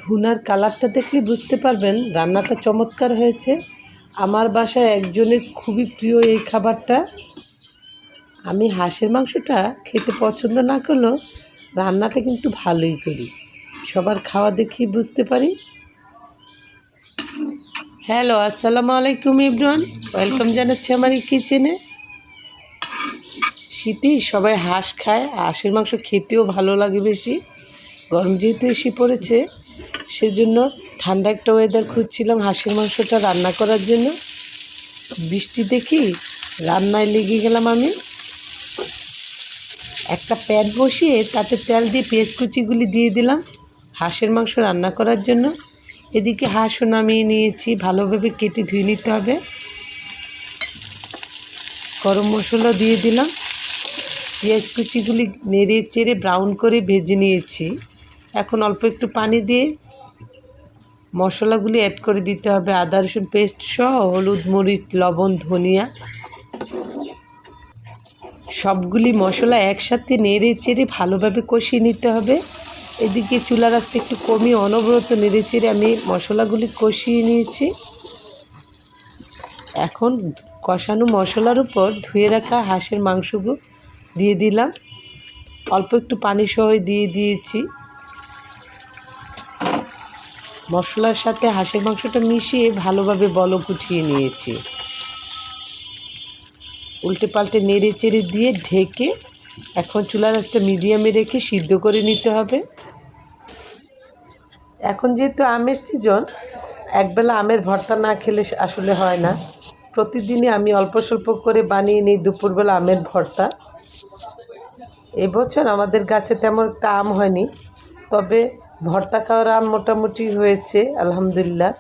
ভুনার কালারটা দেখলে বুঝতে পারবেন রান্নাটা চমৎকার হয়েছে। আমার বাসায় একজনের খুবই প্রিয় এই খাবারটা। আমি হাঁসের মাংসটা খেতে পছন্দ না করলেও রান্নাটা কিন্তু ভালোই করি, সবার খাওয়া দেখেই বুঝতে পারি। হ্যালো, আসসালামু আলাইকুম এভরিওয়ান, ওয়েলকাম জানাচ্ছি আমার এই কিচেনে। শীতেই সবাই হাঁস খায়, হাঁসের মাংস খেতেও ভালো লাগে বেশি। গরম যেহেতু এসে পড়েছে, সেজন্য ঠান্ডা একটা ওয়েদার খুঁজছিলাম হাঁসের মাংসটা রান্না করার জন্য। বৃষ্টি দেখি রান্নায় লেগে গেলাম আমি। একটা প্যান বসিয়ে তাতে তেল দিয়ে পেঁয়াজ কুচিগুলি দিয়ে দিলাম হাঁসের মাংস রান্না করার জন্য। এদিকে হাঁসও নামিয়ে নিয়েছি, ভালোভাবে কেটে ধুয়ে নিতে হবে। গরম মশলা দিয়ে দিলাম, পেঁয়াজ কুচিগুলি নেড়ে চেড়ে ব্রাউন করে ভেজে নিয়েছি। এখন অল্প একটু পানি দিয়ে মশলাগুলি অ্যাড করে দিতে হবে, আদা রসুন পেস্ট সহ হলুদ মরিচ লবণ ধনিয়া সবগুলি মশলা একসাথে নেড়ে চেড়ে ভালোভাবে কষিয়ে নিতে হবে। এদিকে চুলার আঁচটা একটু কমিয়ে অনবরত নেড়ে চেড়ে আমি মশলাগুলি কষিয়ে নিয়েছি। এখন কষানো মশলার উপর ধুয়ে রাখা হাঁসের মাংসগুলো দিয়ে দিলাম, অল্প একটু পানি সহ দিয়ে দিয়েছি। মশলার সাথে হাঁসের মাংসটা মিশিয়ে ভালোভাবে বলক উঠিয়ে নিয়েছি। উল্টে পাল্টে নেড়ে চেড়ে দিয়ে ঢেকে এখন চুলার আঁচটা মিডিয়ামে রেখে সিদ্ধ করে নিতে হবে। এখন যেহেতু আমের সিজন, একবেলা আমের ভর্তা না খেলে আসলে হয় না। প্রতিদিনই আমি অল্প স্বল্প করে বানিয়ে নিই দুপুরবেলা আমের ভর্তা। এবছর আমাদের গাছে তেমন একটা আম হয়নি, তবে ভর্তা খাওয়ার আম মোটামুটি হয়েছে আলহামদুলিল্লাহ।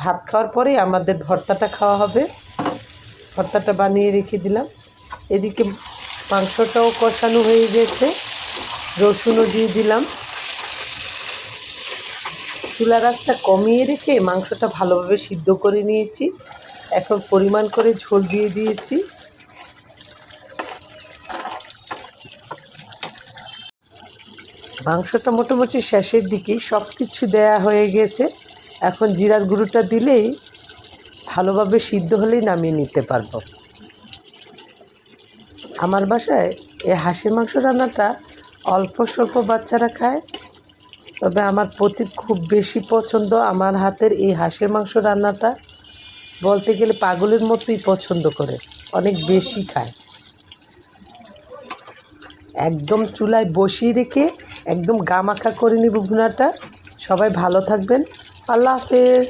ভাত খাওয়ার পরেই আমাদের ভর্তাটা খাওয়া হবে। ভর্তাটা বানিয়ে রেখে দিলাম। এদিকে মাংসটাও কষানো হয়ে গেছে, রসুনও দিয়ে দিলাম। চুলার আঁচটা কমিয়ে রেখে মাংসটা ভালোভাবে সিদ্ধ করে নিয়েছি। এখন পরিমাণ করে ঝোল দিয়ে দিয়েছি। মাংসটা মোটামুটি শেষের দিকেই সব কিছু দেয়া হয়ে গেছে। এখন জিরার গুঁড়োটা দিলেই ভালোভাবে সিদ্ধ হলেই নামিয়ে নিতে পারবো। আমার বাসায় এই হাঁসের মাংস রান্নাটা অল্প স্বল্প বাচ্চারা খায়, তবে আমার প্রতি খুব বেশি পছন্দ। আমার হাতের এই হাঁসের মাংস রান্নাটা বলতে গেলে পাগলের মতোই পছন্দ করে, অনেক বেশি খায়। একদম চুলায় বসিয়ে রেখে একদম গামাখা করে নিব ভুনাটা। সবাই ভালো থাকবেন, আল্লাহ হাফেজ।